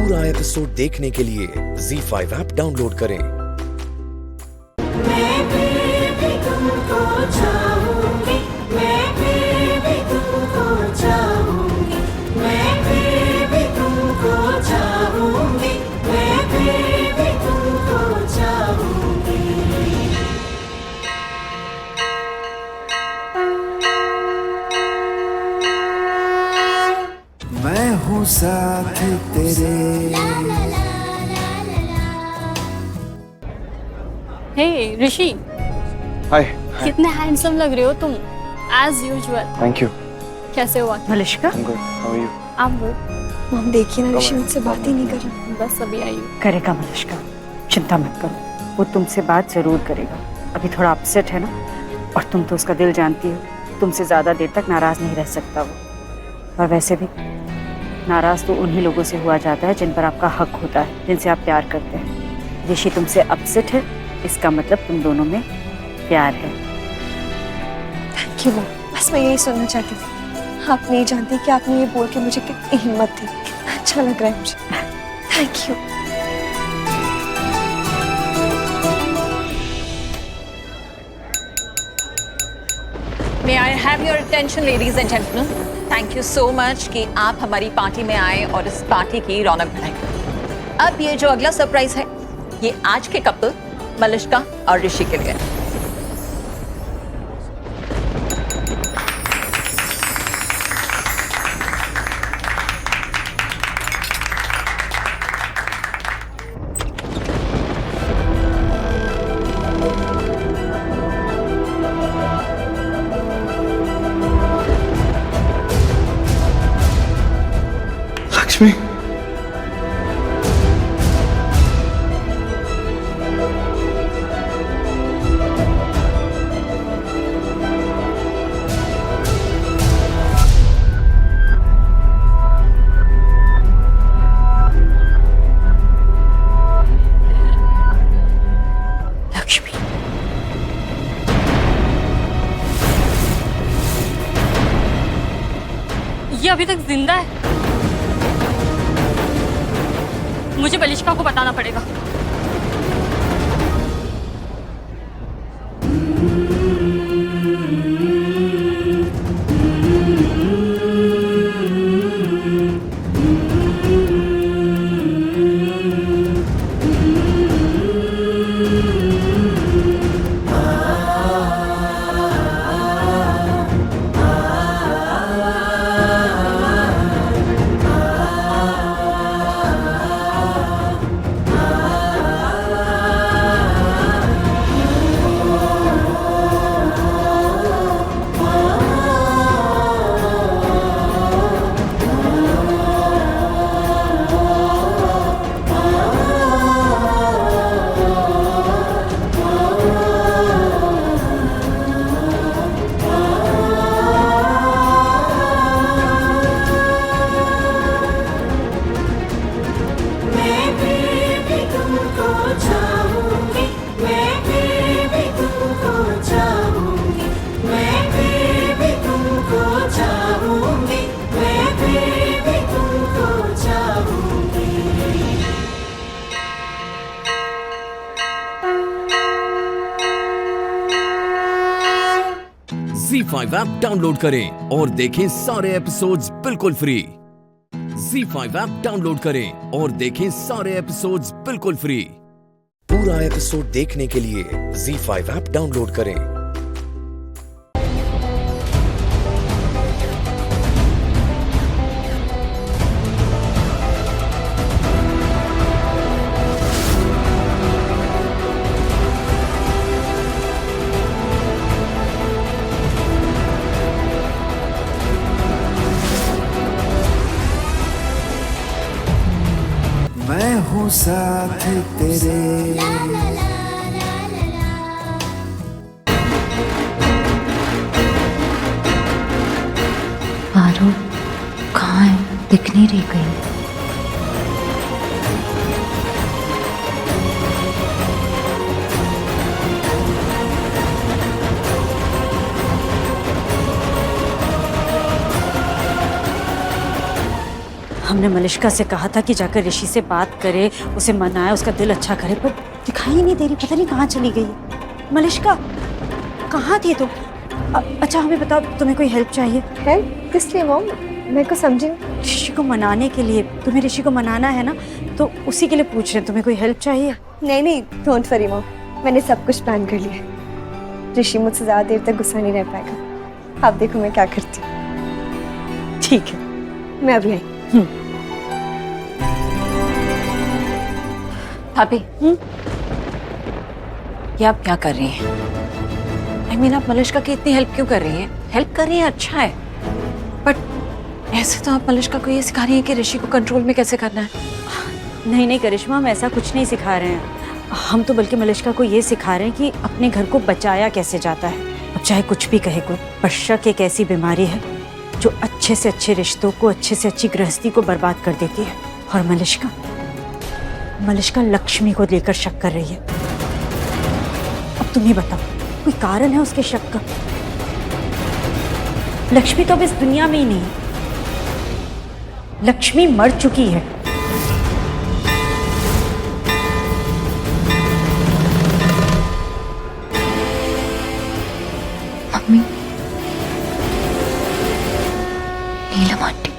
पूरा एपिसोड देखने के लिए ZEE5 ऐप डाउनलोड करें। मैं भी तुमको चाहूंगी, मैं भी तुमको चाहूंगी, मैं भी तुमको चाहूंगी, मैं भी तुमको चाहूंगी। मैं हूँ साथ तेरे। हे ऋषि, हाय। कितने हैंडसम लग रहे हो तुम, एज यूजुअल। Thank you. कैसे हुआ? Malishka, I'm good. How are you? आप गुड? मम देखिए ना, ऋषि मुझसे बात ही नहीं कर रहा। बस अभी आई हूँ। करेगा मलिश्का, चिंता मत करो, वो तुमसे बात जरूर करेगा। अभी थोड़ा अपसेट है ना, और तुम तो उसका दिल जानती हो, तुमसे ज्यादा देर तक नाराज नहीं रह सकता वो। और वैसे भी नाराज तो उन्हीं लोगों से हुआ जाता है जिन पर आपका हक होता है, जिनसे आप प्यार करते हैं। ऋषि तुमसे अपसेट है, इसका मतलब तुम दोनों में प्यार है। थैंक यू मम, बस मैं यही सुनना चाहती थी। आप नहीं जानती कि आपने ये बोल के मुझे कितनी हिम्मत दी, कितना अच्छा लग रहा है मुझे। Thank you. May I have your attention, ladies and gentlemen? Thank you so much कि आप हमारी पार्टी में आए और इस पार्टी की रौनक बढ़ाई। अब ये जो अगला सरप्राइज है, ये आज के कपल मलिश्का और ऋषि के लिए। लक्ष्मी। लक्ष्मी, ये अभी तक जिंदा है? मुझे मलिश्का को बताना पड़ेगा। मैं भी तुमको चाहूंगी, मैं भी तुमको चाहूंगी, मैं भी तुमको चाहूंगी, मैं भी तुमको चाहूंगी। ZEE5 ऐप डाउनलोड करें और देखें सारे एपिसोड्स बिल्कुल फ्री। ZEE5 ऐप डाउनलोड करें और देखें सारे एपिसोड्स बिल्कुल फ्री। पूरा एपिसोड देखने के लिए ZEE5 ऐप डाउनलोड करें। मैं हूँ साथ तेरे। आरो कहाँ है? दिख नहीं रही कहीं। हमने मलिष्का से कहा था कि जाकर ऋषि से बात करे, उसे मनाए, उसका दिल अच्छा करे, पर दिखाई ही नहीं दे रही, पता नहीं कहाँ चली गई है। मलिष्का, कहाँ थी तुम? अच्छा हमें बताओ, तुम्हें कोई हेल्प चाहिए? हेल्प किस लिए मॉम? मैं को समझी। ऋषि को मनाने के लिए। तुम्हें ऋषि को मनाना है ना, तो उसी के लिए पूछ रहे हैं, तुम्हें कोई हेल्प चाहिए? नहीं, डोंट वरी मॉम, मैंने सब कुछ प्लान कर लिया। ऋषि मुझसे ज्यादा देर तक गुस्सा नहीं रह पाएगा। आप देखो मैं क्या करती हूँ। ठीक है, मैं अभी आई। भाभी, ये आप क्या कर रही हैं? I mean, आप मलिष्का की इतनी हेल्प क्यों कर रही हैं? हेल्प कर रही हैं, अच्छा है, बट ऐसे तो आप मलिष्का को ये सिखा रही हैं कि ऋषि को कंट्रोल में कैसे करना है। नहीं करिश्मा, हम ऐसा कुछ नहीं सिखा रहे हैं। हम तो बल्कि मलिष्का को ये सिखा रहे हैं कि अपने घर को बचाया कैसे जाता है। अब चाहे कुछ भी कहे कोई, पर शक एक ऐसी बीमारी है जो अच्छे से अच्छे रिश्तों को, अच्छे से अच्छी गृहस्थी को बर्बाद कर देती है। और मलिष्का लक्ष्मी को लेकर शक कर रही है। अब तुम ही बताओ, कोई कारण है उसके शक का? लक्ष्मी तो अब इस दुनिया में ही नहीं है। लक्ष्मी मर चुकी है। मम्मी, नीलम आंटी,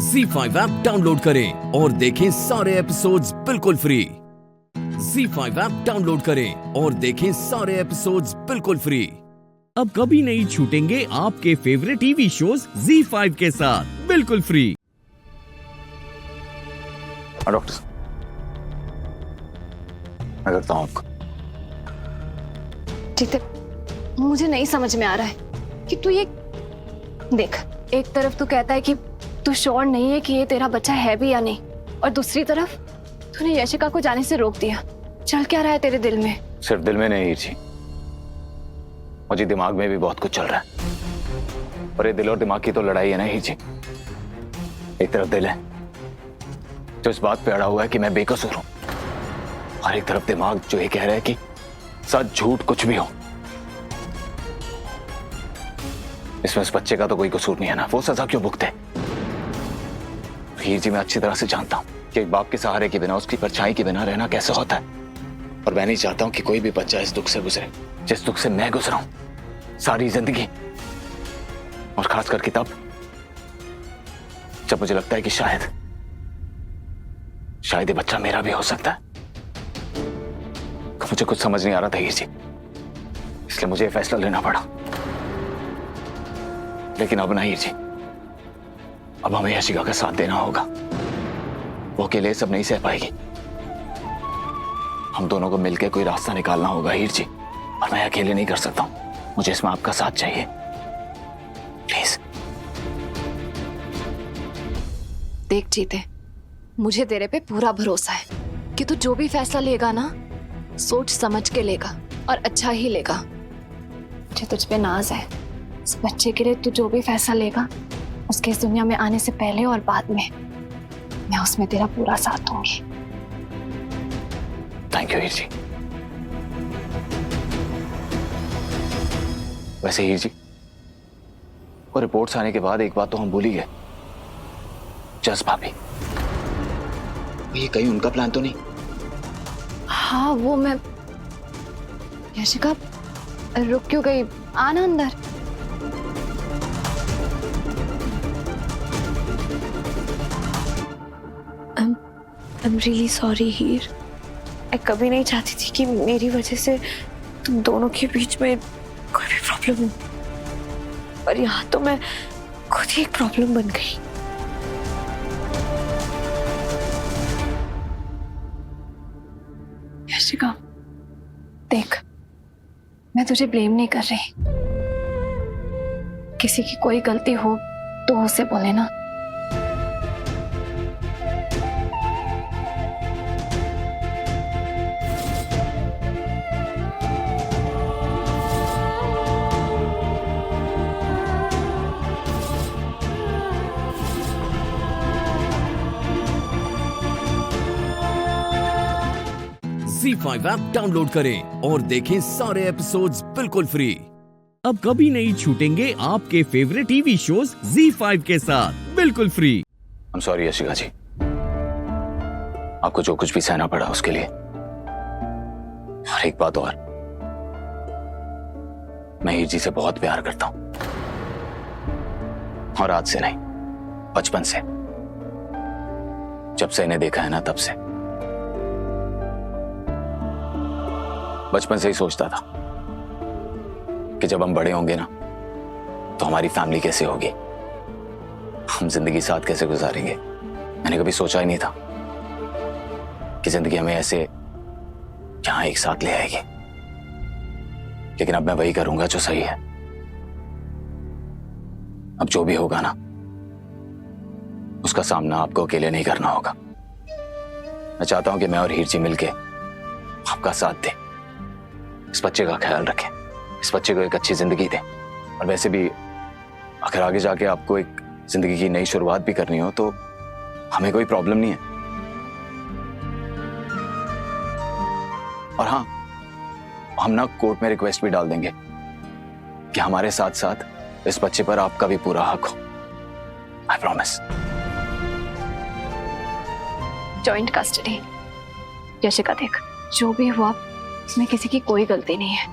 Z5 ऐप डाउनलोड करें और देखें सारे एपिसोड्स बिल्कुल फ्री। Z5 ऐप डाउनलोड करें और देखें सारे एपिसोड्स बिल्कुल फ्री। अब कभी नहीं छूटेंगे आपके फेवरेट टीवी शोज Z5 के साथ बिल्कुल फ्री। डॉक्टर मैं करता हूँ आपको। जीते, मुझे नहीं समझ में आ रहा है कि तू ये देख, एक तरफ तू कहता है कि तू श्योर नहीं है कि ये तेरा बच्चा है भी या नहीं, और दूसरी तरफ तूने यशिका को जाने से रोक दिया। चल क्या रहा है तेरे दिल में? सिर्फ दिल में नहीं जी, मुझे दिमाग में भी बहुत कुछ चल रहा है। और ये दिल और दिमाग की तो लड़ाई है ना ही जी। एक तरफ दिल है जो इस बात पे अड़ा हुआ है कि मैं बेकसूर हूं, और एक तरफ दिमाग जो ये कह रहा है कि सच झूठ कुछ भी हो, इसमें उस बच्चे का तो कोई कसूर नहीं है ना, वो सजा क्यों भुगते? हीर जी, मैं अच्छी तरह से जानता हूं कि एक बाप के सहारे के बिना, उसकी परछाई के बिना रहना कैसे होता है। और मैं नहीं चाहता हूं कि कोई भी बच्चा इस दुख से गुजरे जिस दुख से मैं गुजरा हूं सारी जिंदगी। और खास करके तब जब मुझे लगता है कि शायद ये बच्चा मेरा भी हो सकता है। मुझे कुछ समझ नहीं आ रहा था हीर जी, इसलिए मुझे फैसला लेना पड़ा। लेकिन अब ना हीर जी, अब हमें यशिका का साथ देना होगा। वो अकेले सब नहीं सह पाएगी, हम दोनों को मिलकर कोई रास्ता निकालना होगा हीर जी। और मैं अकेले नहीं कर सकता हूं, मुझे इसमें आपका साथ चाहिए, प्लीज। देख जीते, मुझे तेरे पे पूरा भरोसा है कि तू जो भी फैसला लेगा ना, सोच समझ के लेगा और अच्छा ही लेगा। मुझे तुझ पे नाज है, इस बच्चे के लिए तू जो भी फैसला लेगा, उसके इस दुनिया में आने से पहले और बाद में मैं उसमें तेरा पूरा साथ दूंगी। थैंक यू हीर जी। वैसे हीर जी, वो रिपोर्ट्स आने के बाद एक बात तो हम भूल ही गए, जस भाभी। ये कहीं उनका प्लान तो नहीं? हाँ वो मैं, यशिका रुक क्यों गई, आना अंदर। I'm really sorry हीर, मैं कभी नहीं चाहती थी कि मेरी वजह से तुम दोनों के बीच में कोई भी प्रॉब्लम हो, पर यहाँ तो मैं खुद ही एक प्रॉब्लम बन गई। यशिका देख, मैं तुझे ब्लेम नहीं कर रही, किसी की कोई गलती हो तो उससे बोले ना। Z5 ऐप डाउनलोड करें और देखें सारे एपिसोड्स बिल्कुल फ्री। अब कभी नहीं छूटेंगे आपके फेवरेट टीवी शोज Z5 के साथ बिल्कुल free. I am sorry Yashika ji, आपको जो कुछ भी सहना पड़ा उसके लिए। और एक बात और, मैं हीर जी से बहुत प्यार करता हूं, और आज से नहीं, बचपन से, जब से इन्हें देखा है ना तब से। बचपन से ही सोचता था कि जब हम बड़े होंगे ना तो हमारी फैमिली कैसे होगी, हम जिंदगी साथ कैसे गुजारेंगे। मैंने कभी सोचा ही नहीं था कि जिंदगी हमें ऐसे यहां एक साथ ले आएगी, लेकिन अब मैं वही करूंगा जो सही है। अब जो भी होगा ना, उसका सामना आपको अकेले नहीं करना होगा। मैं चाहता हूं कि मैं और हीर जी मिलके आपका साथ दें, इस बच्चे का ख्याल रखें, इस बच्चे को एक अच्छी जिंदगी दें। और वैसे भी अगर आगे जाके आपको एक जिंदगी की नई शुरुआत भी करनी हो तो हमें कोई प्रॉब्लम नहीं है। और हाँ, हम ना कोर्ट में रिक्वेस्ट भी डाल देंगे कि हमारे साथ साथ इस बच्चे पर आपका भी पूरा हक हो। I promise. Joint custody. Yashika देख, जो भी हुआ उसमें किसी की कोई गलती नहीं है।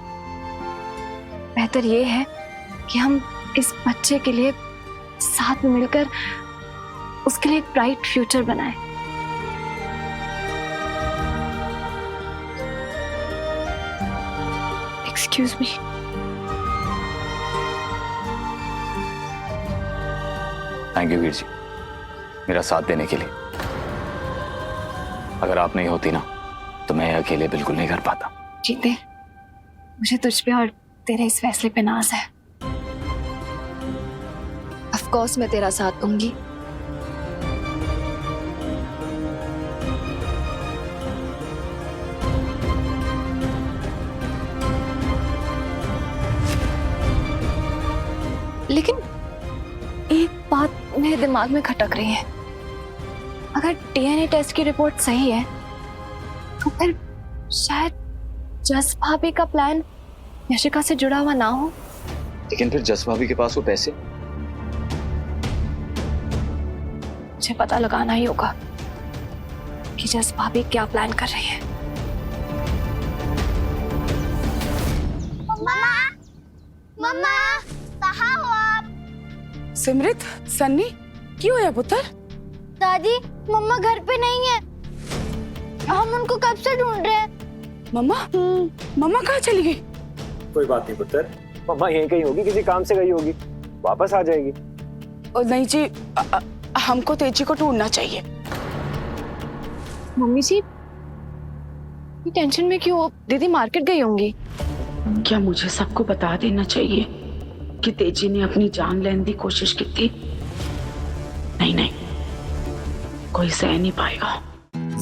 बेहतर ये है कि हम इस बच्चे के लिए साथ में मिलकर उसके लिए एक ब्राइट फ्यूचर बनाएं। Excuse me. Thank you Veer ji, मेरा साथ देने के लिए। अगर आप नहीं होती ना तो मैं अकेले बिल्कुल नहीं कर पाता। जीते, मुझे तुझ पे और तेरे इस फैसले पे नाज है। ऑफ कोर्स मैं तेरा साथ दूंगी। लेकिन एक बात मेरे दिमाग में खटक रही है, अगर डीएनए टेस्ट की रिपोर्ट सही है तो फिर शायद जस भाभी का प्लान यशिका से जुड़ा हुआ ना हो। लेकिन फिर जस भाभी के पास वो पैसे? मुझे पता लगाना ही होगा कि जस भाभी क्या प्लान कर रही है। मम्मा, मम्मा, कहाँ हो आप? सिमरत, सन्नी, क्यों है पुत्र? दादी, मम्मा घर पे नहीं है, हम उनको कब से ढूंढ रहे हैं। मम्मा? मम्मा कहाँ चली गई? कोई बात नहीं पुत्र, मम्मा यहीं कहीं होगी, किसी काम से गई होगी, वापस आ जाएगी। और नहीं जी, हमको तेजी को ढूंढना चाहिए। मम्मी जी, ये टेंशन में क्यों? दीदी मार्केट गई होंगी। क्या मुझे सबको बता देना चाहिए कि तेजी ने अपनी जान लेने की कोशिश की थी? नहीं नहीं, कोई सह नहीं पाएगा।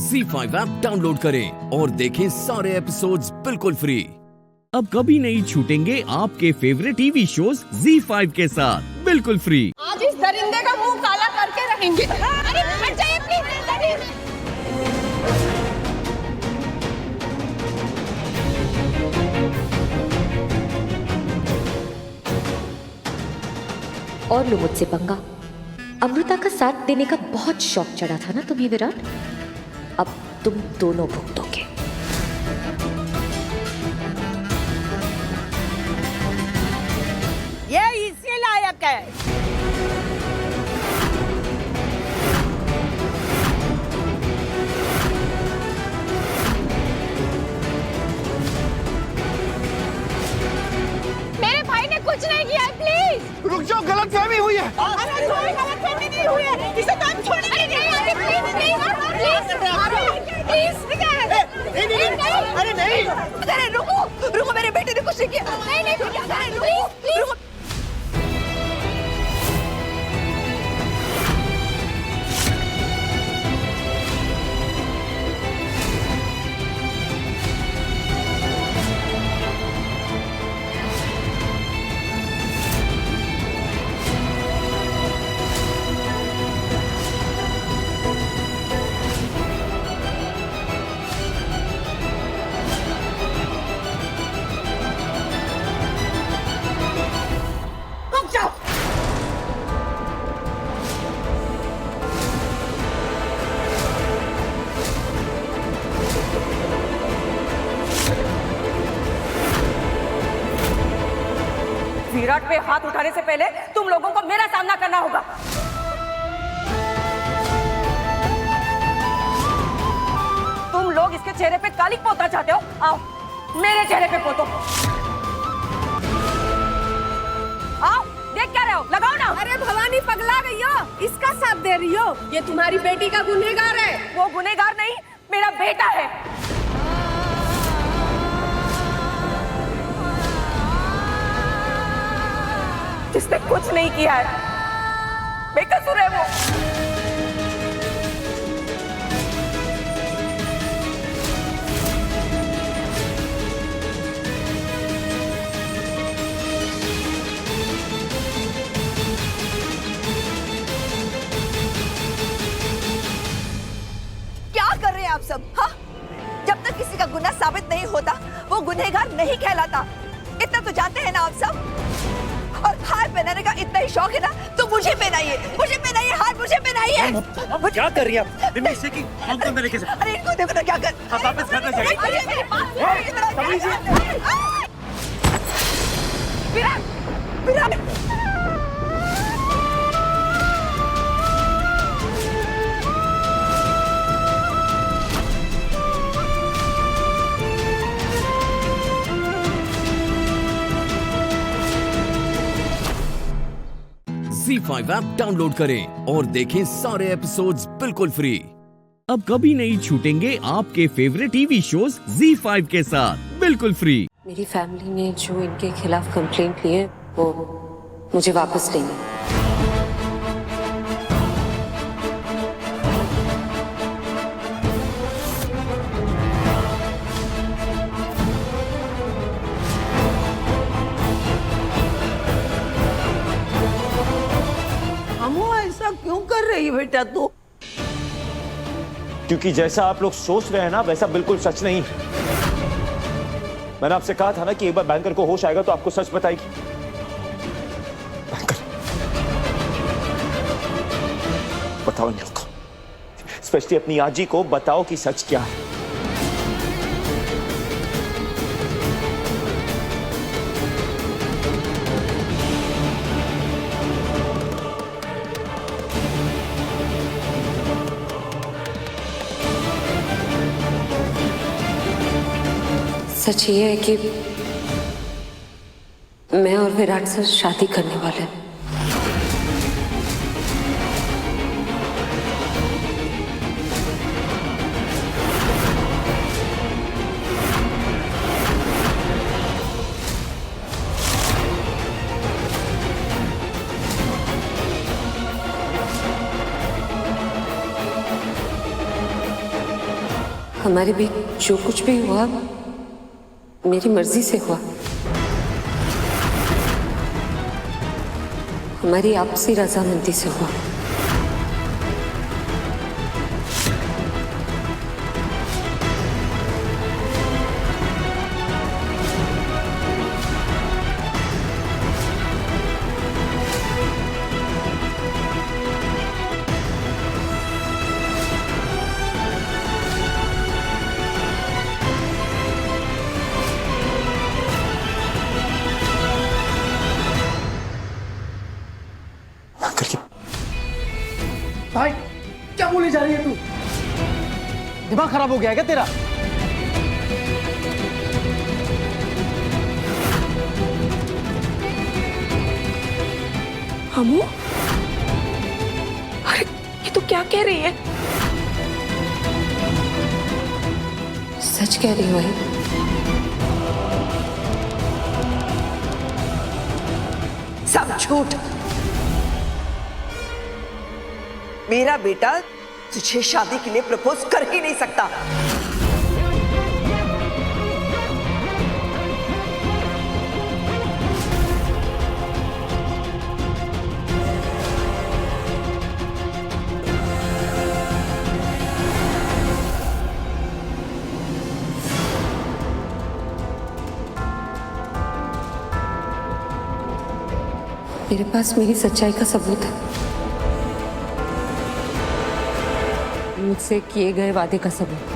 Z5 ऐप डाउनलोड करें और देखें सारे एपिसोड्स बिल्कुल फ्री। अब कभी नहीं छूटेंगे आपके फेवरेट टीवी शोज ZEE5 के साथ बिल्कुल फ्री। आज इस दरिंदे का मुंह काला करके रहेंगे। अरे हट जाइए प्लीज। और लो मुझसे पंगा। अमृता का साथ देने का बहुत शौक चढ़ा था ना तुम्हें विराट, अब तुम दोनों भुगतोगे। ये इसी लायक है। मेरे भाई ने कुछ नहीं किया है, प्लीज रुक जाओ, गलतफहमी हुई है। अरे कोई गलतफहमी नहीं हुई है, इसे तो हम छोड़ अरे नहीं आगे, प्लीज अरे नहीं, अरे रुको, मेरे बेटे ने कुछ नहीं किया। नहीं रुको। विराट पे हाथ उठाने से पहले तुम लोगों को मेरा सामना करना होगा। तुम लोग इसके चेहरे पे कालिक पोतना चाहते हो, आओ मेरे चेहरे पे पोतो। आओ, देख क्या रहे हो, लगाओ ना। अरे भवानी पगला गई हो, इसका साथ दे रही हो। ये तुम्हारी बेटी का गुनहगार है। वो गुनहगार नहीं, मेरा बेटा है। जिसने कुछ नहीं किया है, बेकसूर है वो। क्या कर रहे हैं आप सब? हाँ, जब तक किसी का गुनाह साबित नहीं होता वो गुनहगार नहीं कहलाता। इतना तो जानते हैं ना आप सब। और हार पहनाने का इतना ही शौक है ना, तो मुझे पहनाइए, हार मुझे पहनाइए। क्या कर रही है आप? इसे की अंकल तरीके से। अरे इनको देखो ना क्या कर। आप वापस घर पे जाइए। विराट, ZEE5 ऐप डाउनलोड करें और देखें सारे एपिसोड्स बिल्कुल फ्री। अब कभी नहीं छूटेंगे आपके फेवरेट टीवी शोज ZEE5 के साथ बिल्कुल फ्री। मेरी फैमिली ने जो इनके खिलाफ कंप्लेंट ली है वो मुझे वापस लेंगे। क्यों कर रही है बेटा तू? क्योंकि जैसा आप लोग सोच रहे हैं ना, वैसा बिल्कुल सच नहीं। मैंने आपसे कहा था ना कि एक बार बैंकर को होश आएगा तो आपको सच बताएगी। बैंकर, बताओ इन लोगों को, स्पेशली अपनी आजी को बताओ कि सच क्या है। सच ये है कि मैं और विराट से शादी करने वाले हैं। हमारे बीच जो कुछ भी हुआ मेरी मर्जी से हुआ, हमारी आपसी रजामंदी से हुआ। भाई क्या बोले जा रही है तू? दिमाग खराब हो गया है क्या तेरा? हमू, अरे ये तो क्या कह रही है? सच कह रही हूँ भाई। सब झूठ। मेरा बेटा तुझे शादी के लिए प्रपोज कर ही नहीं सकता। मेरे पास मेरी सच्चाई का सबूत है, मुझसे किए गए वादे का सबूत।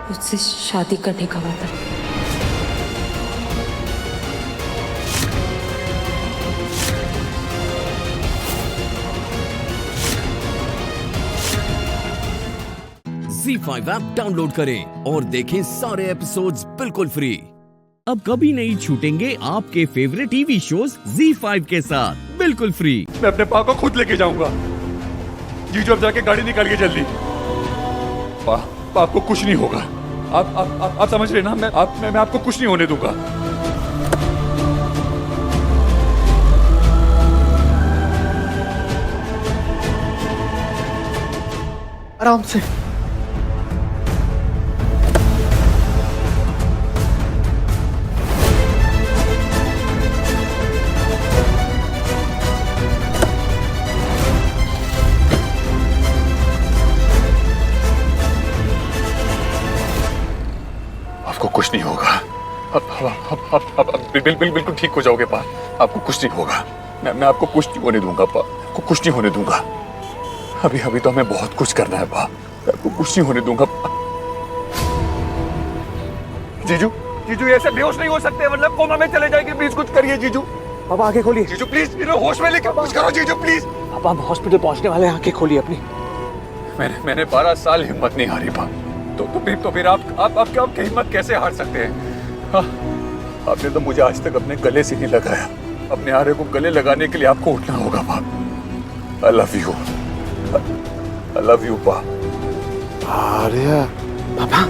मुझसे शादी करने का वादा। ZEE5 ऐप डाउनलोड करें और देखें सारे एपिसोड्स बिल्कुल फ्री। अब कभी नहीं छूटेंगे आपके फेवरेट टीवी शोज ZEE5 के साथ बिल्कुल फ्री। मैं अपने पा को खुद लेके जाऊंगा। जीजू अब जाके गाड़ी निकालिए जल्दी। पा आपको कुछ नहीं होगा। आप समझ रहे ना? मैं आपको कुछ नहीं होने दूंगा। आराम से। आपको कुछ नहीं होगा। अब बिल्कुल ठीक हो जाओगे पा। आपको कुछ नहीं होगा। मैं आपको कुछ नहीं होने दूंगा पा। आपको कुछ नहीं होने दूंगा। अभी तो हमें बहुत कुछ करना है पा। आपको कुछ नहीं होने दूंगा। जीजू ऐसे बेहोश नहीं हो सकते, मतलब कोमा में चले जाएंगे। प्लीज कुछ करिए जीजू। पापा आंखें खोलिए। जीजू प्लीज, होश में लेके कुछ करो जीजू प्लीज। पापा हम हॉस्पिटल पहुंचने वाले हैं, आंखें खोलिए अपनी। मैंने 12 साल हिम्मत नहीं हारी पा। तो फिर आप हिम्मत कैसे हार सकते हैं? हाँ, आपने तो मुझे आज तक अपने गले से नहीं लगाया। अपने आर्य को गले लगाने के लिए आपको उठना होगा पा। I love you. I love you पा। आर्य पापा।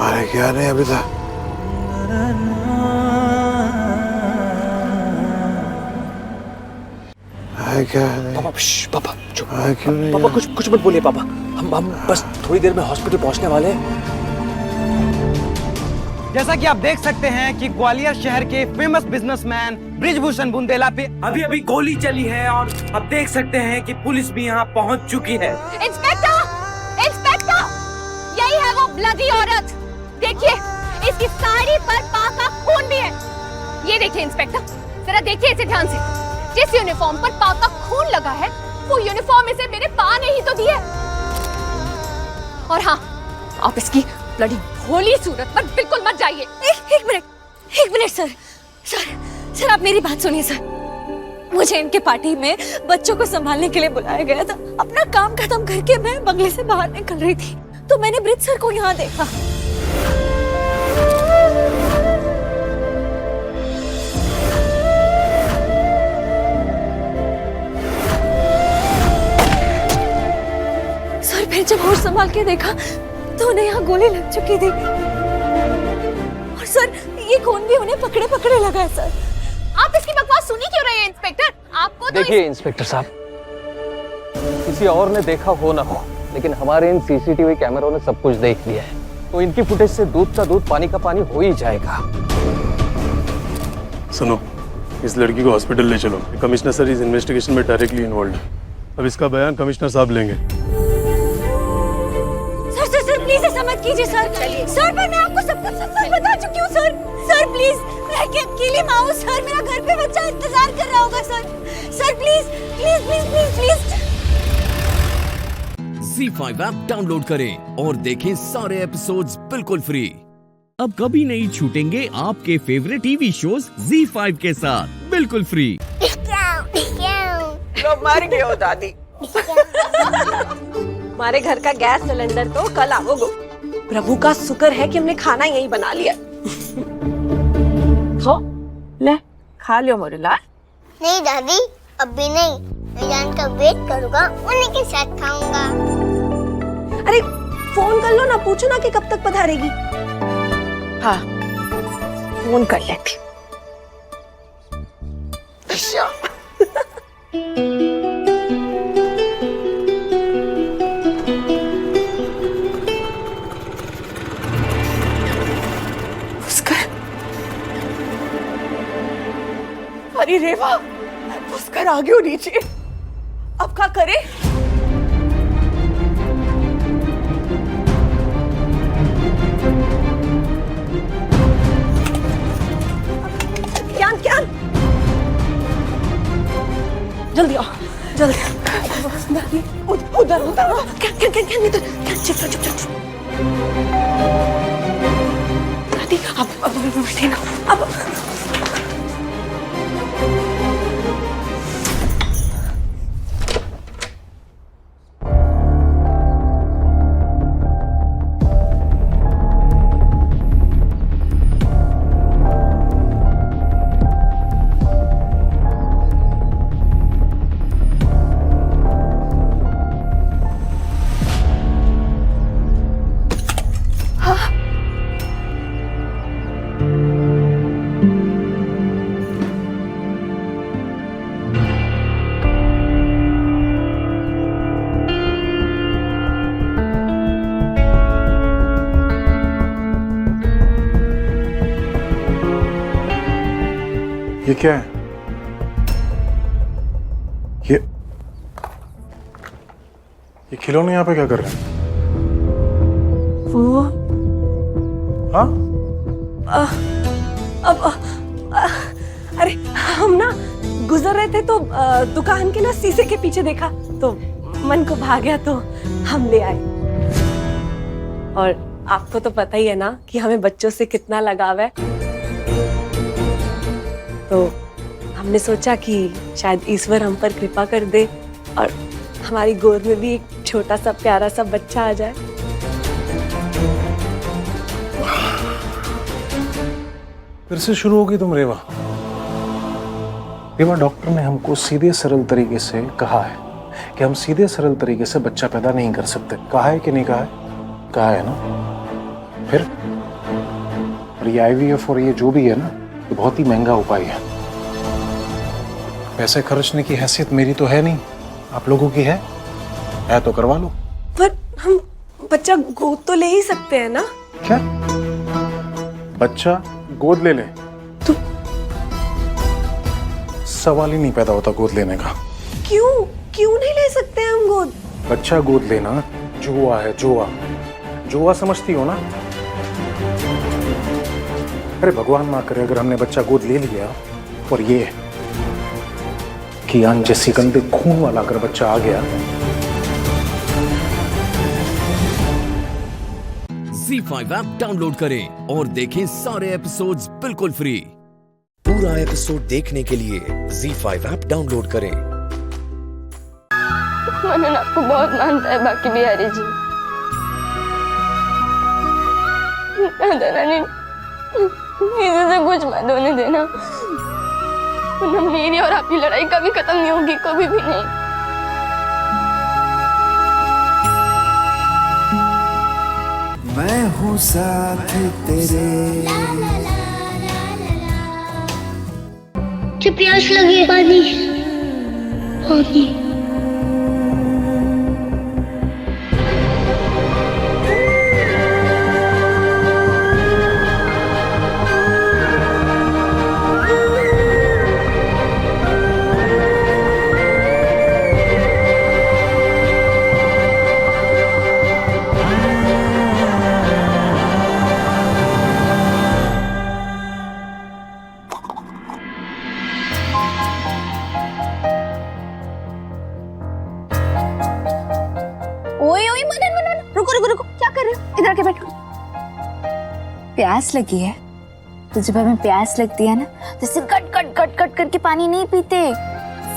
अरे क्या नहीं अभी तक? क्या है? पापा चुप। क्यों नहीं? पापा कुछ मत बोलिए पापा। हम बस थोड़ी देर में हॉस्पिटल पहुंचने वाले हैं। जैसा कि आप देख सकते हैं कि ग्वालियर शहर के फेमस बिजनेसमैन ब्रिजभूषण बुंदेला पे अभी गोली चली है और अब देख सकते हैं कि पुलिस भी यहाँ पहुँच चुकी है। इंस्पेक्टर, यही है वो ब्लडी औरत। देखिए, इसकी साड़ी पर पा का खून भी है। ये देखिए इंस्पेक्टर, जरा देखिए इसे ध्यान से। जिस यूनिफॉर्म पर पा का खून लगा है, वो यूनिफॉर्म इसे मेरे पा ने ही तो दी है। और हाँ, आप इसकी ब्लडी भोली सूरत पर बिल्कुल मत जाइए। एक मिनट सर, आप मेरी बात सुनिए सर। मुझे इनके पार्टी में बच्चों को संभालने के लिए बुलाया गया था। अपना काम खत्म करके मैं बंगले से बाहर निकल रही थी तो मैंने ब्रिज सर को यहाँ देखा। सर फिर जब होश संभाल के देखा तो उन्हें यहाँ गोली लग चुकी थी। और सर ये खून भी उन्हें पकड़े लगा है सर। आप इसकी बकवास सुनी क्यों रहे हैं इंस्पेक्टर? आपको तो देखिए इंस्पेक्टर साहब, किसी और ने देखा हो ना हो, लेकिन हमारे इन सीसीटीवी कैमरों ने सब कुछ देख लिया है, तो इनकी फुटेज से दूध का दूध पानी का पानी हो ही जाएगा। सुनो, इस लड़की को हॉस्पिटल ले चलो। कमिश्नर सर इस इन्वेस्टिगेशन में डायरेक्टली इन्वॉल्व है। अब इसका बयान कमिश्नर साहब लेंगे। सर सर सर प्लीज ऐसा मत कीजिए सर। सर पर मैं आपको सब कुछ सच बता चुकी हूँ सर। सर प्लीज, मैं अकेली माँ हूँ सर, मेरा घर पे बच्चा इंतजार कर रहा होगा sir. Sir please please please please please. ZEE5 app download करें और देखें सारे एपिसोड्स बिल्कुल फ्री। अब कभी नहीं छूटेंगे आपके फेवरेट टीवी शोज ZEE5 के साथ बिल्कुल फ्री। लो मर गए हो दादी। हमारे घर का गैस सिलेंडर तो कल आओगे। प्रभु का शुक्र है कि हमने खाना यही बना लिया। हो ले खा लियो मोरे लाल। नहीं दादी, अभी नहीं, मैं जान का वेट करूंगा, उन्हीं के साथ खाऊंगा। अरे फोन कर लो ना, पूछो ना कि कब तक पधारेगी। हाँ फोन कर लेती। अच्छा अरे रेवा, पुष्कर आ गयो नीचे। अब क्या करे? क्या जल्दी आओ, जल्दी। उधर क्या इधर चुप। दादी अब बैठे ना। अब ये क्या है? ये खिलौने यहाँ पे क्या कर रहे हैं? वो हाँ? अरे हम ना गुजर रहे थे तो दुकान के ना शीशे के पीछे देखा तो मन को भा गया तो हम ले आए। और आपको तो पता ही है ना कि हमें बच्चों से कितना लगाव है, तो हमने सोचा कि शायद ईश्वर हम पर कृपा कर दे और हमारी गोद में भी एक छोटा सा प्यारा सा बच्चा आ जाए। फिर से शुरू होगी तुम रेवा। रेवा, डॉक्टर ने हमको सीधे सरल तरीके से कहा है कि हम सीधे सरल तरीके से बच्चा पैदा नहीं कर सकते। कहा है कि नहीं कहा है? कहा है ना। फिर और ये IVF और ये जो भी है ना, ये बहुत ही महंगा उपाय है। पैसे खर्चने की हैसियत मेरी तो है नहीं, आप लोगों की है तो करवा लो। पर हम बच्चा गोद तो ले ही सकते हैं ना? क्या बच्चा गोद ले ले? तो सवाल ही नहीं पैदा होता गोद लेने का। क्यों नहीं ले सकते हम गोद? बच्चा गोद लेना जुआ है, जुआ समझती हो ना? अरे भगवान ना करे अगर हमने बच्चा गोद ले लिया और ये कियान जैसी गंदे खून वाला अगर बच्चा आ गया। ZEE5 ऐप डाउनलोड करें और देखें सारे एपिसोड्स बिल्कुल फ्री। पूरा एपिसोड देखने के लिए ZEE5 ऐप डाउनलोड करें। मनन आपको बहुत मानता है बाकी बिहारी जी। नानी इसे से कुछ मत होने देना, वरना मेरी और आपकी लड़ाई कभी खत्म नहीं होगी, कभी भी नहीं। मैं हूँ साथ तेरे, मुझे प्यास लगी है, पानी पानी। प्यास लगी है तो जब हमें प्यास लगती है ना तो सिर्फ गट गट गट गट करके पानी नहीं पीते,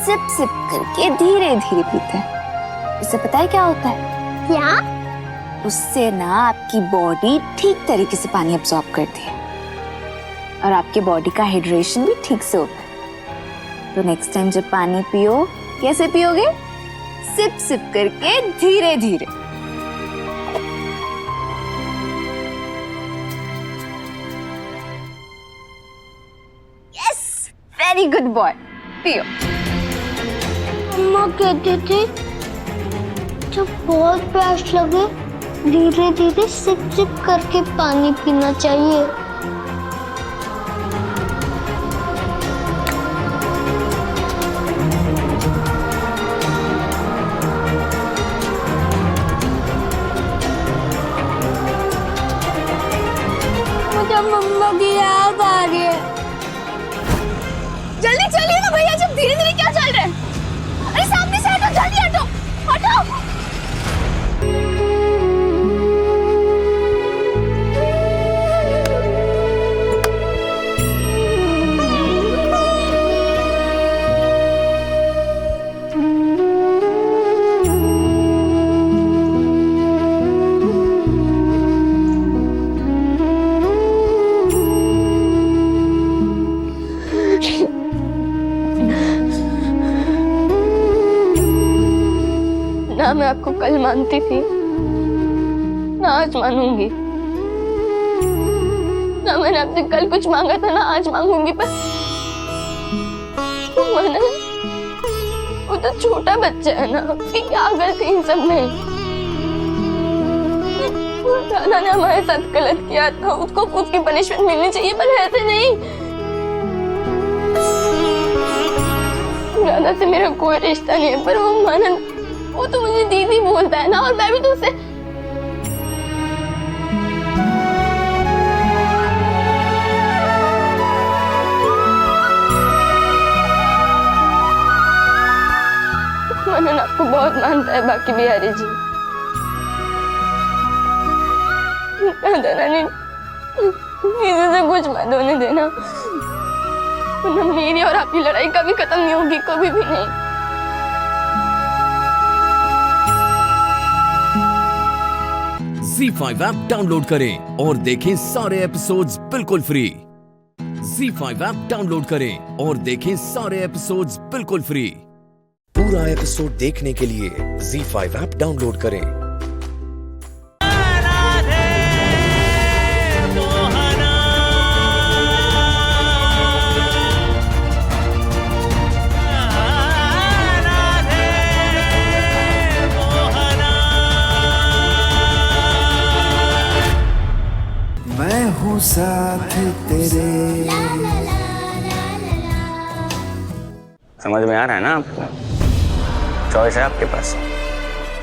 सिप सिप करके धीरे धीरे पीते हैं। इससे पता है क्या होता है? क्या? उससे ना आपकी बॉडी ठीक तरीके से पानी अब्सॉर्ब करती है और आपके बॉडी का हाइड्रेशन भी ठीक से होता है। तो नेक्स्ट टाइम जब पानी पियो, कैसे पियोगे? सिप सिप करके धीरे धीरे। वेरी गुड बॉय, पियो। मम्मा कहते थे जब बहुत प्यास लगे धीरे धीरे सिप सिप करके पानी पीना चाहिए। मुझे मम्मा की याद आ रही है। जल्दी चलिए ना भैया, जब धीरे धीरे क्या चल रहा है? अरे सामने से हटो, जल्दी हटो, हटो। ना मैं आपको कल मानती थी, ना आज मानूंगी। ना मैंने आपसे कल कुछ मांगा था, ना आज मांगूंगी। पर माना, वो तो छोटा बच्चा है ना, उसकी क्या गलती इन सब में? दादा ने हमारे साथ गलत किया था, उसको उसकी पनिशमेंट मिलनी चाहिए, पर ऐसे नहीं। दादा से मेरा कोई रिश्ता नहीं है, पर वो माना, वो तो मुझे दीदी बोलता है ना, और मैं भी तो उससे मनन आपको बहुत मानता है बाकी बिहारी जी। नानी किसी से कुछ मत होने देना, वरना मेरी और आपकी लड़ाई कभी खत्म नहीं होगी, कभी भी नहीं। ZEE5 ऐप डाउनलोड करें और देखें सारे एपिसोड्स बिल्कुल फ्री। ZEE5 ऐप डाउनलोड करें और देखें सारे एपिसोड्स बिल्कुल फ्री। पूरा एपिसोड देखने के लिए ZEE5 ऐप डाउनलोड करें। मैं हूँ साथ तेरे। समझ में आ रहा है ना आपको? चॉइस है आपके पास,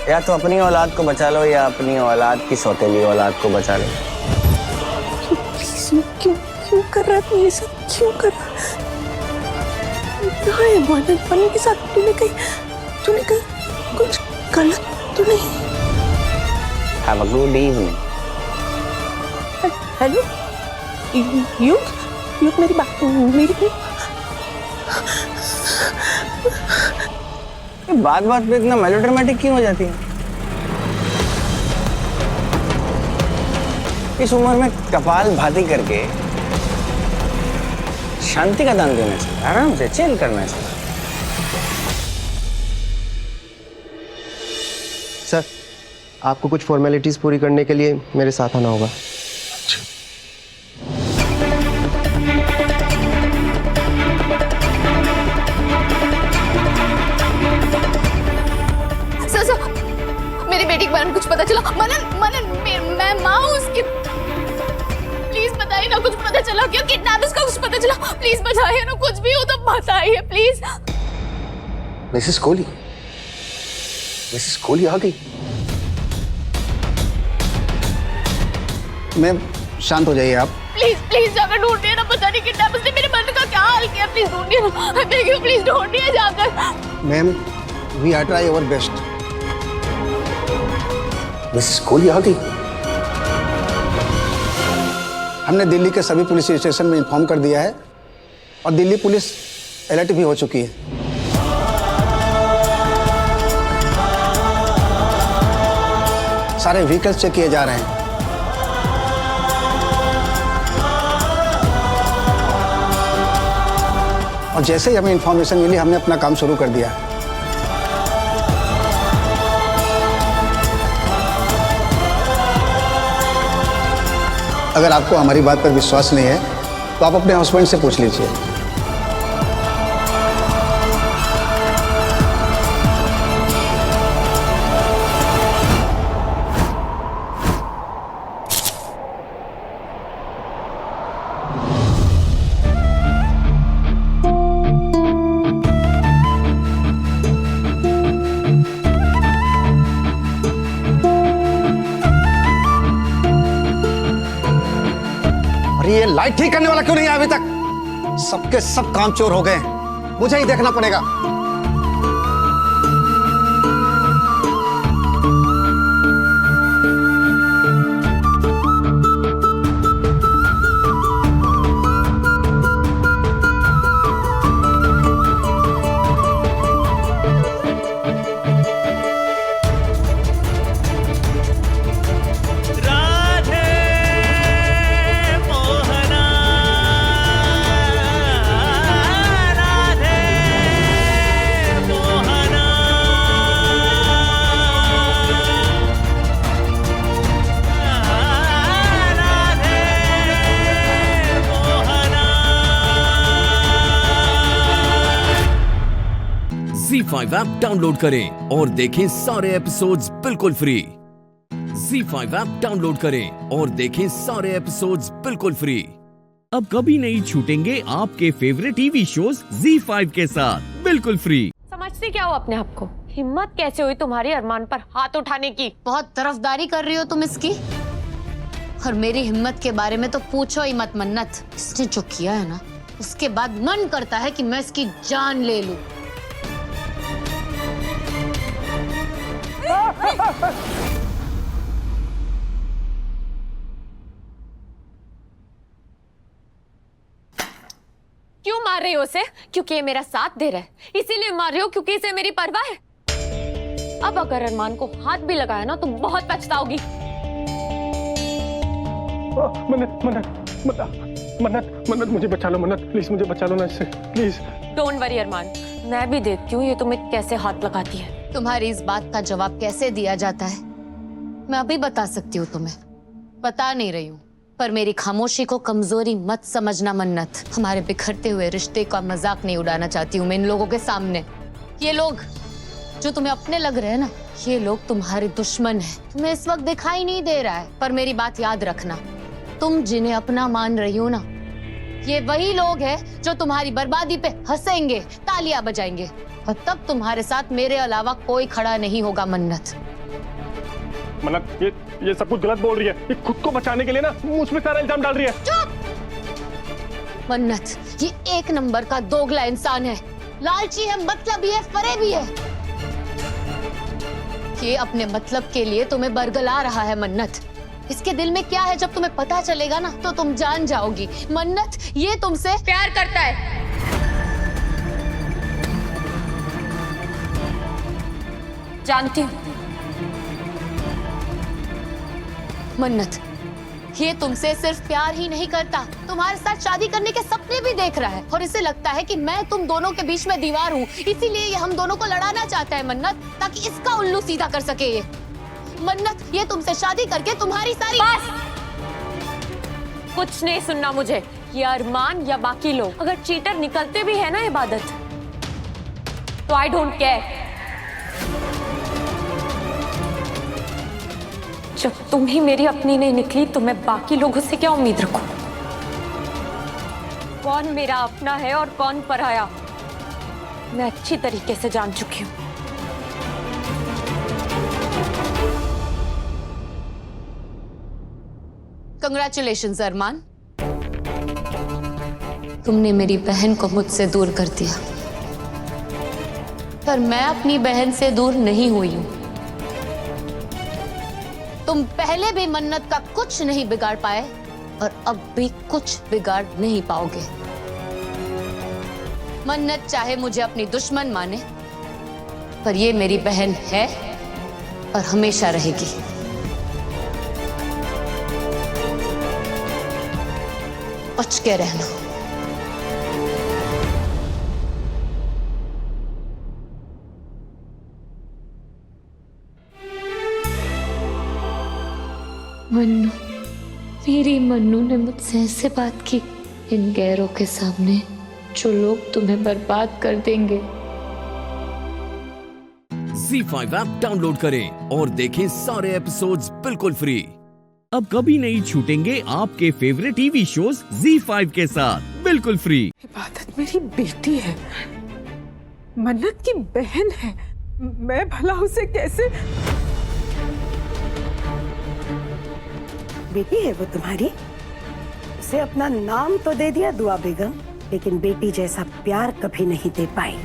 या तो अपनी औलाद को बचा लो या अपनी औलाद की सौतेली औलाद को बचा लो। क्यों क्यों कर रहा है ये सब? क्यों कर रहा है? मनन के साथ तूने कहीं कुछ गलत तो नहीं? Have a good evening. Hello, युग मेरी बात पे इतना मेलोड्रामेटिक क्यों हो जाती है? इस उम्र में कपाल भाती करके शांति का दान देना चाहिए, आराम से चिल करना चाहिए। सर, आपको कुछ फॉर्मेलिटीज पूरी करने के लिए मेरे साथ आना होगा। चला? मनन मैं माँ हूँ उसकी। प्लीज बताइए ना, कुछ पता चला क्या? किडनैपर्स का कुछ पता चला? प्लीज बताइए ना, कुछ भी हो तो बताइए please. Mrs Kohli, Mrs Kohli आ गई। मैम शांत हो जाइए आप। प्लीज प्लीज जाकर ढूंढिए ना, पता नहीं किडनैपर्स ने मेरे बंद का क्या हाल किया। प्लीज ढूंढिए ना, आई बेग यू, प्लीज ढूंढिए जाकर। Ma'am we are try our best. Mrs Kohli आ गई। हमने दिल्ली के सभी पुलिस स्टेशन में इन्फॉर्म कर दिया है और दिल्ली पुलिस अलर्ट भी हो चुकी है। सारे व्हीकल्स चेक किए जा रहे हैं। और जैसे ही हमें इंफॉर्मेशन मिली हमने अपना काम शुरू कर दिया। अगर आपको हमारी बात पर विश्वास नहीं है तो आप अपने हस्बैंड से पूछ लीजिए। ये लाइट ठीक करने वाला क्यों नहीं आया अभी तक? सबके सब काम चोर हो गए, मुझे ही देखना पड़ेगा। ZEE5 ऐप डाउनलोड करें और देखें सारे एपिसोड्स बिल्कुल फ्री। ZEE5 ऐप डाउनलोड करें और देखें सारे एपिसोड्स बिल्कुल फ्री। अब कभी नहीं छूटेंगे आपके फेवरेट टीवी शोज ZEE5 के साथ बिल्कुल फ्री। समझते क्या हो अपने आप को? हिम्मत कैसे हुई तुम्हारी अरमान पर हाथ उठाने की? बहुत तरफदारी कर रही हो तुम इसकी। और मेरी हिम्मत के बारे में तो पूछो ही मत मन्नत। इसने जो किया है ना, उसके बाद मन करता है कि मैं इसकी जान ले लूं। क्यों मार रही हो उसे? क्योंकि ये मेरा साथ दे रहा है, इसीलिए मार रही हो? क्योंकि इसे मेरी परवाह है? अब अगर अरमान को हाथ भी लगाया ना तो बहुत पछताओगी। मन्नत मन्नत मन्नत मन्नत मुझे बचा लो। मन्नत प्लीज मुझे बचा लो ना इससे, प्लीज। डोंट वरी अरमान, मैं भी देखती हूँ ये तुम्हें कैसे हाथ लगाती है। तुम्हारी इस बात का जवाब कैसे दिया जाता है मैं अभी बता सकती हूँ तुम्हें। बता नहीं रही हूँ, पर मेरी खामोशी को कमजोरी मत समझना मन्नत। हमारे बिखरते हुए रिश्ते का मजाक नहीं उड़ाना चाहती हूँ मैं इन लोगों के सामने। ये लोग जो तुम्हें अपने लग रहे हैं ना, ये लोग तुम्हारे दुश्मन हैं। तुम्हें इस वक्त दिखाई नहीं दे रहा है, पर मेरी बात याद रखना। तुम जिन्हें अपना मान रही हो ना, ये वही लोग हैं जो तुम्हारी बर्बादी पे हंसेंगे, तालियां बजाएंगे, और तब तुम्हारे साथ मेरे अलावा कोई खड़ा नहीं होगा मन्नत। मन्नत ये सब कुछ गलत बोल रही है। ये खुद को बचाने के लिए ना मुझ पे सारा इल्जाम डाल रही है। चुप! मन्नत ये एक नंबर का दोगला इंसान है, लालची है, मतलबी है, फरेबी है। ये अपने मतलब के लिए तुम्हें बरगला रहा है मन्नत। इसके दिल में क्या है जब तुम्हें पता चलेगा ना तो तुम जान जाओगी। मन्नत ये तुमसे प्यार करता है। जानती हूँ। मन्नत ये तुमसे सिर्फ प्यार ही नहीं करता, तुम्हारे साथ शादी करने के सपने भी देख रहा है, और इसे लगता है कि मैं तुम दोनों के बीच में दीवार हूँ, इसीलिए ये हम दोनों को लड़ाना चाहता है मन्नत, ताकि इसका उल्लू सीधा कर सके ये। मन्नत ये तुमसे शादी करके तुम्हारी सारी बस! कुछ नहीं सुनना मुझे। ये अरमान या बाकी लोग अगर चीटर निकलते भी है ना इबादत, तो आई डोंट केयर। जब तुम ही मेरी अपनी नहीं निकली तो मैं बाकी लोगों से क्या उम्मीद रखूं? कौन मेरा अपना है और कौन पराया, मैं अच्छी तरीके से जान चुकी हूं। कंग्रेचुलेशंस अरमान, तुमने मेरी बहन को मुझसे दूर कर दिया, पर मैं अपनी बहन से दूर नहीं हुई हूं। तुम पहले भी मन्नत का कुछ नहीं बिगाड़ पाए और अब भी कुछ बिगाड़ नहीं पाओगे। मन्नत चाहे मुझे अपनी दुश्मन माने, पर ये मेरी बहन है और हमेशा रहेगी। बच के रहना। मन्नू, मेरी मन्नू ने मुझसे ऐसे बात की इन गैरों के सामने जो लोग तुम्हें बर्बाद कर देंगे। ZEE5 ऐप डाउनलोड करें और देखें सारे एपिसोड्स बिल्कुल फ्री। अब कभी नहीं छूटेंगे आपके फेवरेट टीवी शोज ZEE5 के साथ बिल्कुल फ्री। इबादत मेरी बेटी है, मन्नत की बहन है, मैं भला उसे कैसे? बेटी है वो तुम्हारी, उसे अपना नाम तो दे दिया दुआ बेगम, लेकिन बेटी जैसा प्यार कभी नहीं दे पाई।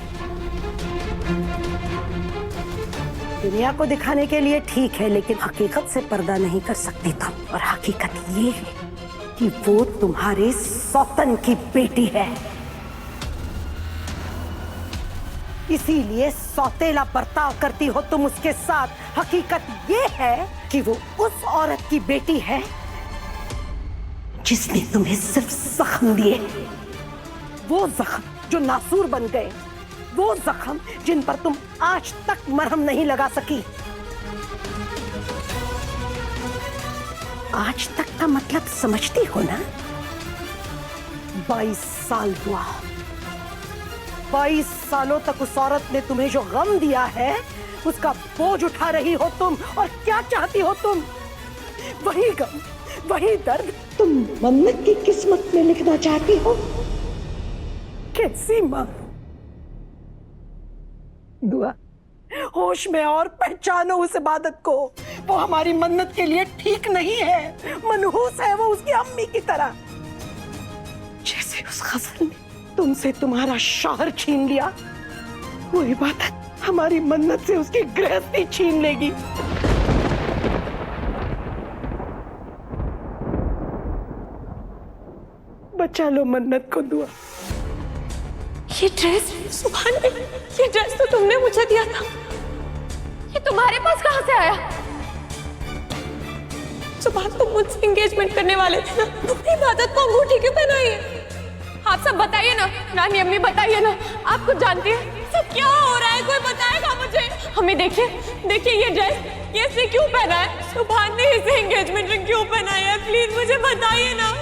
दुनिया को दिखाने के लिए ठीक है, लेकिन हकीकत से पर्दा नहीं कर सकती तुम। और हकीकत ये है कि वो तुम्हारे सौतन की बेटी है, इसीलिए सौतेला बर्ताव करती हो तुम उसके साथ। हकीकत ये है कि वो उस औरत की बेटी है जिसने तुम्हें सिर्फ जख्म दिए, वो जख्म जो नासूर बन गए, वो जख्म जिन पर तुम आज तक मरहम नहीं लगा सकी। आज तक का मतलब समझती हो ना? 22 साल हुआ, 22 सालों तक उस औरत ने तुम्हें जो गम दिया है उसका बोझ उठा रही हो तुम। और क्या चाहती हो तुम? वही गम, वही दर्द तुम मन्नत की किस्मत में लिखना चाहती हो। कैसी मां? दुआ, होश में और पहचानो उस इबादत को। वो हमारी मन्नत के लिए ठीक नहीं है, मनहूस है वो उसकी अम्मी की तरह। जैसे उस गजल ने तुमसे तुम्हारा शौहर छीन लिया, वो इबादत हमारी मन्नत से उसकी गृहस्थी छीन लेगी। बचा लो मन्नत को दुआ। ये ड्रेस, सुभान अल्लाह, ये ड्रेस तो तुमने मुझे दिया था, ये तुम्हारे पास कहां से आया? सुभान, तुम मुझसे एंगेजमेंट करने वाले थे ना, तुमने इबादत को अंगूठी क्यों पहनाई है? आप सब बताइए ना, नानी अम्मी बताइए ना, आप कुछ जानती है? सब क्या हो रहा है, कोई बताएगा मुझे? हमें देखिए, देखिए ये ड्रेस ये इसने क्यों पहना है? सुभान ने इसे एंगेजमेंट रिंग क्यों पहनाया है? प्लीज मुझे बताइए ना।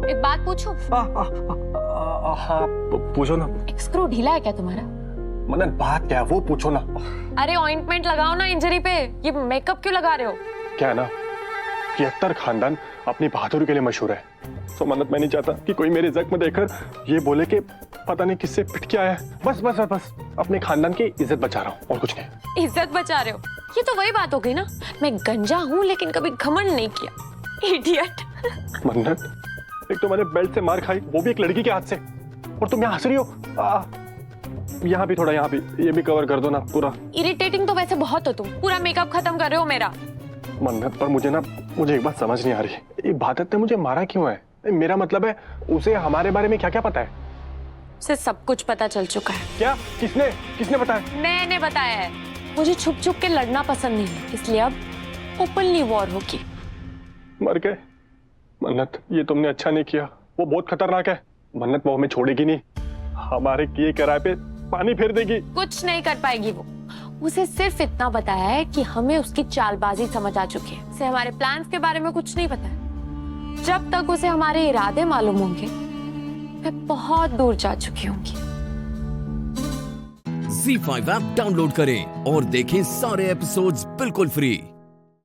एक बात पूछूं? हाँ पूछो ना। एक स्क्रू ढीला है क्या तुम्हारा? मन्नत बात क्या है वो पूछो ना। अरे ऑइंटमेंट लगाओ ना इंजरी पे, ये मेकअप क्यों लगा रहे हो? क्या है ना कि अख्तर खानदान अपनी बहादुरी के लिए मशहूर है, तो मन्नत मैं नहीं चाहता कि कोई मेरे जख्म देखकर ये बोले कि पता नहीं किससे पिट के आया है। बस बस बस अपने खानदान की इज्जत बचा रहा हूँ और कुछ नहीं। इज्जत बचा रहे हो? ये तो वही बात हो गई ना, मैं गंजा हूँ लेकिन कभी घमंड नहीं किया। इडियट। मन्नत, एक तो मैंने बेल्ट से मार खाई, वो भी एक लड़की के हाथ से, और तुम यहाँ हंस रही हो। यहाँ भी थोड़ा, यहाँ भी, ये भी कवर कर दो ना पूरा। इरिटेटिंग तो वैसे बहुत हो तुम, पूरा मेकअप खत्म कर रहे हो मेरा। मन्नत, पर मुझे एक बात समझ नहीं आ रही, इबादत ने मुझे मारा क्यों है? मेरा मतलब है उसे हमारे बारे में क्या क्या पता है? उसे सब कुछ पता चल चुका है। क्या? किसने बताया? मैंने बताया है। मुझे छुप छुप के लड़ना पसंद नहीं है, इसलिए अब ओपनली वॉर होगी। मर गए मन्नत, ये तुमने अच्छा नहीं किया, वो बहुत खतरनाक है। मन्नत वो हमें छोड़ेगी नहीं, हमारे किए कराए पे पानी फेर देगी। कुछ नहीं कर पाएगी वो। उसे सिर्फ इतना बताया है कि हमें उसकी चालबाजी समझ आ चुकी है, उसे हमारे प्लान्स के बारे में कुछ नहीं पता है। जब तक उसे हमारे इरादे मालूम होंगे मैं बहुत दूर जा चुकी होंगी। Z5 ऐप डाउनलोड करें और देखें सारे एपिसोड्स बिल्कुल फ्री।